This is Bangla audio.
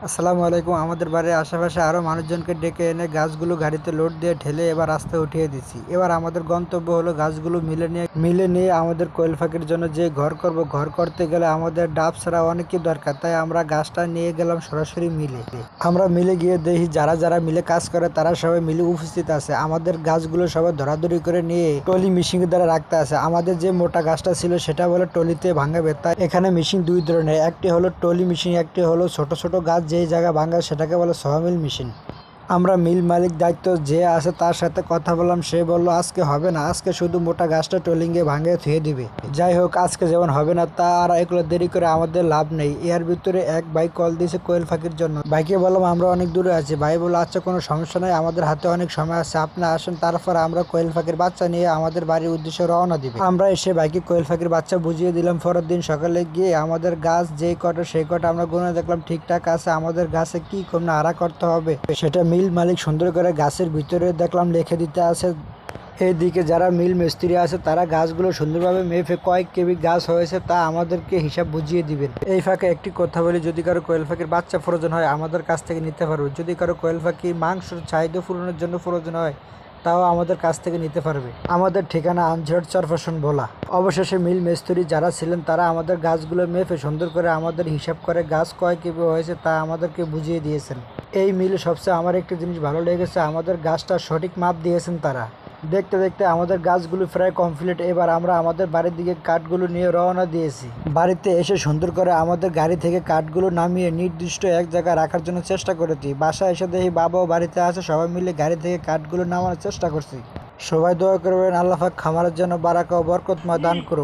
আসসালামু আলাইকুম। আমাদের বাড়ির আশেপাশে আরও মানুষজনকে ডেকে এনে গাছগুলো গাড়িতে লোড দিয়ে ঢেলে এবার রাস্তায় উঠিয়ে দিচ্ছি। এবার আমাদের গন্তব্য হলো গাছগুলো মিলে নিয়ে আমাদের কোয়েল পাখির জন্য যে ঘর করব, ঘর করতে গেলে আমাদের ডাব ছাড়া অনেক কিছু দরকার, তাই আমরা গাছটা নিয়ে গেলাম সরাসরি মিলে। আমরা মিলে গিয়ে দেখি যারা যারা মিলে কাজ করে তারা সবাই মিলে উপস্থিত আছে। আমাদের গাছগুলো সবাই ধরাধরি করে নিয়ে টলি মেশিন দ্বারা রাখতে আছে। আমাদের যে মোটা গাছটা ছিল সেটা বলে টলিতে ভাঙাবে, তাই এখানে মেশিন দুই ধরনের, একটি হলো টলি মেশিন, একটি হলো ছোট ছোট গাছ যেই জায়গায় ভাঙা সেটাকে বলে সয়ামিল মেশিন। আমরা মিল মালিক দায়িত্ব যে আছে তার সাথে কথা বললাম, সে বলল আজকে হবে না, আজকে শুধু মোটা গাছটা ট্রলিংয়ে ভাঙে থুয়ে দিবে। যাই হোক, আজকে যেমন হবে না তা আর এগুলো দেরি করে আমাদের লাভ নেই। এর ভিতরে এক ভাই কল দিয়েছে কোয়েল পাখির জন্য। ভাইকে বললাম আমরা অনেক দূরে আছি। ভাই বলল আচ্ছা কোনো সমস্যা নাই, আমাদের হাতে অনেক সময় আছে, আপনি আসেন। তারপর আমরা কোয়েল পাখির বাচ্চা নিয়ে আমাদের বাড়ির উদ্দেশ্যে রওনা দিবে। আমরা এসে ভাইকে কোয়েল পাখির বাচ্চা বুঝিয়ে দিলাম। পরের দিন সকালে গিয়ে আমাদের গাছ যেই কটা সেই কটা আমরা গুনে দেখলাম ঠিকঠাক আছে। আমাদের গাছে কি কম না আড়া করতে হবে সেটা মিল মালিক সুন্দর করে গাছের ভিতরে দেখলাম লিখে দিতে আছে। এইদিকে যারা মিল মিস্ত্রি আছে তারা গাছগুলো সুন্দরভাবে মেপে কয়েক কেবি গাছ হয়েছে তা আমাদেরকে হিসাব বুঝিয়ে দিবেন। এই ফাঁকে একটি কথা বলি, যদি কারো কোয়েল পাখির বাচ্চা প্রয়োজন হয় আমাদের কাছ থেকে নিতে পারবে। যদি কারো কোয়েল পাখির মাংসের চাহিদা পূরণের জন্য প্রয়োজন হয় তাও আমাদের কাছ থেকে নিতে পারবে। আমাদের ঠিকানা আনঝট চরফেশন ভোলা। অবশেষে মিল মিস্ত্রি যারা ছিলেন তারা আমাদের গাছগুলো মেপে সুন্দর করে আমাদের হিসাব করে গাছ কয় কেবি হয়েছে তা আমাদেরকে বুঝিয়ে দিয়েছেন। এই মিলে সবচেয়ে আমার একটা জিনিস ভালো লেগেছে, আমাদের গাছটা সঠিক মাপ দিয়েছেন তারা। দেখতে দেখতে আমাদের গাছগুলো প্রায় কমপ্লিট। এবার আমরা আমাদের বাড়ির দিকে কাঠগুলো নিয়ে রওনা দিয়েছি। বাড়িতে এসে সুন্দর করে আমাদের গাড়ি থেকে কাঠগুলো নামিয়ে নির্দিষ্ট এক জায়গায় রাখার জন্য চেষ্টা করেছি। বাসায় এসে দেখি বাবাও বাড়িতে আছে, সবাই মিলে গাড়ি থেকে কাঠগুলো নামানোর চেষ্টা করছি। সবাই দোয়া করবেন আল্লাহ পাক খামারের জন্য বারাকা ও বরকতময় দান করুক।